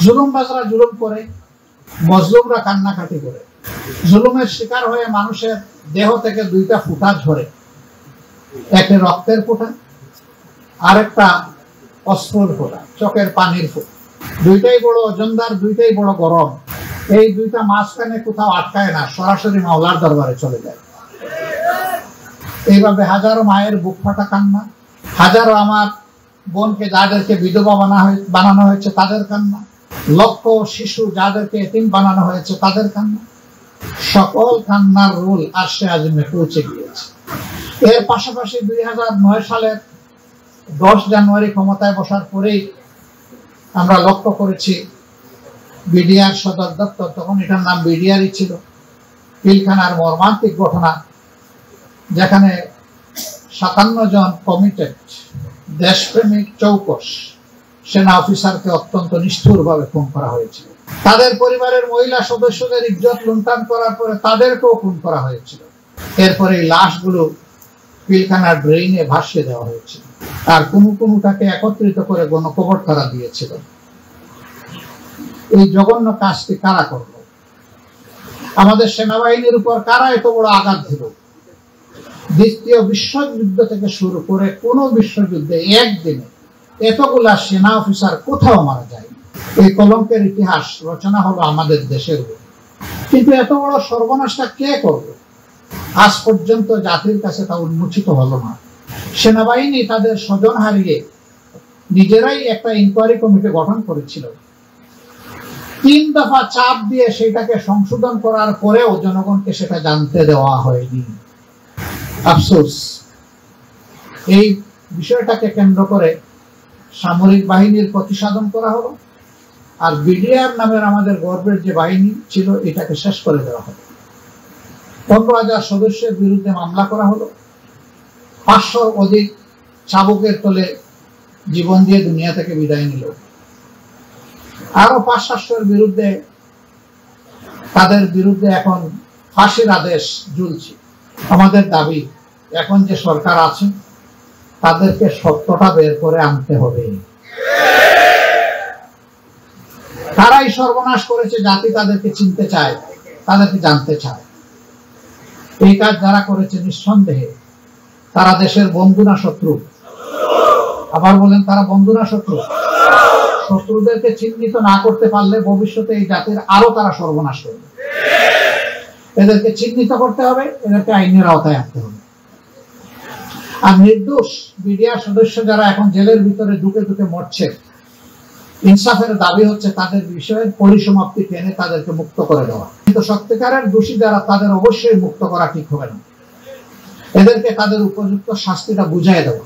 জুলুমবাজরা জুলুম করে, মজলুমরা কান্নাকাটি করে। জুলুমের শিকার হয়ে মানুষের দেহ থেকে দুইটা ফুটা ঝরে, একটা রক্তের ফোঁটা, আরেকটা অস্ত্রের ফোঁটা, চোখের পানির ফোঁটা। দুইটাই বড় ওজনদার, দুইটাই বড় গরম। এই দুইটা মাঝখানে কোথাও আটকায় না, সরাসরি মাওলার দরবারে চলে যায়। এইভাবে হাজারো মায়ের বুক ফাটা কান্না, হাজারো আমার বোনকে যাদেরকে বিধবা বানানো হয়েছে তাদের কান্না, লক্ষ শিশু যাদেরকে এতিম বানানো হয়েছে তাদের কান্না, সকল কান্নার রোল আরশে আজিমে পৌঁছে গিয়েছে। এর পাশাপাশি 2009 সালের 10 জানুয়ারি ক্ষমতায় বসার পরেই আমরা লক্ষ্য করেছি বিডিআর সদর দপ্তর, তখন এটার নাম বিডিআরই ছিল, পিলখানার মর্মান্তিক ঘটনা, যেখানে 57 জন কমিটেড দেশপ্রেমিক চৌকস সেনা অফিসারকে অত্যন্ত নিষ্ঠুরভাবে খুন করা হয়েছিল। তাদের পরিবারের মহিলা সদস্যদের ইজ্জত লুণ্ঠন করার পরে তাদেরকেও খুন করা হয়েছিল। এরপরে এই লাশগুলো পিলখানার ড্রেইনে ভাসিয়ে দেওয়া হয়েছিল, আর কোনোটাকে একত্রিত করে গণকবর করা দিয়েছিল। এই জঘন্য কাজটি কারা করল? আমাদের সেনাবাহিনীর উপর কারা এত বড় আঘাত দিল? দ্বিতীয় বিশ্বযুদ্ধ থেকে শুরু করে কোন বিশ্বযুদ্ধে একদিনে এতগুলা সেনা অফিসার কোথাও মারা যায়। এই কলঙ্কের ইতিহাস রচনা হলো আমাদের দেশের। কিন্তু এত বড় সর্বনাশটা কে করবে? আজ পর্যন্ত জাতির কাছে তা উন্মোচিত হলো না। সেনাবাহিনী তাদের স্বজন হারিয়ে নিজেরাই একটা ইনকোয়ারি কমিটি গঠন করেছিল। 3 দফা চাপ দিয়ে সেটাকে সংশোধন করার পরেও জনগণকে সেটা জানতে দেওয়া হয়নি। আফসোস, এই বিষয়টাকে কেন্দ্র করে সামরিক বাহিনীর প্রতিসাধন করা হলো, আর বিডিআর নামের আমাদের গর্বের যে বাহিনী ছিল এটাকে শেষ করে দেওয়া হলো। 15,000 সদস্যের বিরুদ্ধে মামলা করা হলো। 500 অধিক চাবুকের তলে জীবন দিয়ে দুনিয়া থেকে বিদায় নিল। আরো 500-700 বিরুদ্ধে, তাদের বিরুদ্ধে এখন ফাঁসির আদেশ ঝুলছে। আমাদের দাবি, এখন যে সরকার আছে তাদেরকে সত্যটা বের করে আনতে হবে। তারাই সর্বনাশ করেছে, জাতি তাদেরকে চিনতে চায়, তাদেরকে জানতে চায়। এই কাজ যারা করেছে নিঃসন্দেহে তারা দেশের বন্ধু না শত্রু? আবার বলেন, তারা বন্ধু না শত্রু? শত্রুদেরকে চিহ্নিত না করতে পারলে ভবিষ্যতে এই জাতির আরো তারা সর্বনাশ করবে। এদেরকে চিহ্নিত করতে হবে, এদেরকে আইনের আওতায় আনতে হবে। আর নির্দোষ বিডিআর সদস্য যারা এখন জেলের ভিতরে ঢুকে ঢুকে মরছে, ইনসাফের দাবি হচ্ছে তাদের বিষয়ের পরিসমাপ্তি টেনে তাদেরকে মুক্ত করে দেওয়া। কিন্তু সত্যিকারের দোষী যারা, তাদের অবশ্যই মুক্ত করা ঠিক হবে না। এদেরকে তাদের উপযুক্ত শাস্তিটা বুঝাই দেওয়া।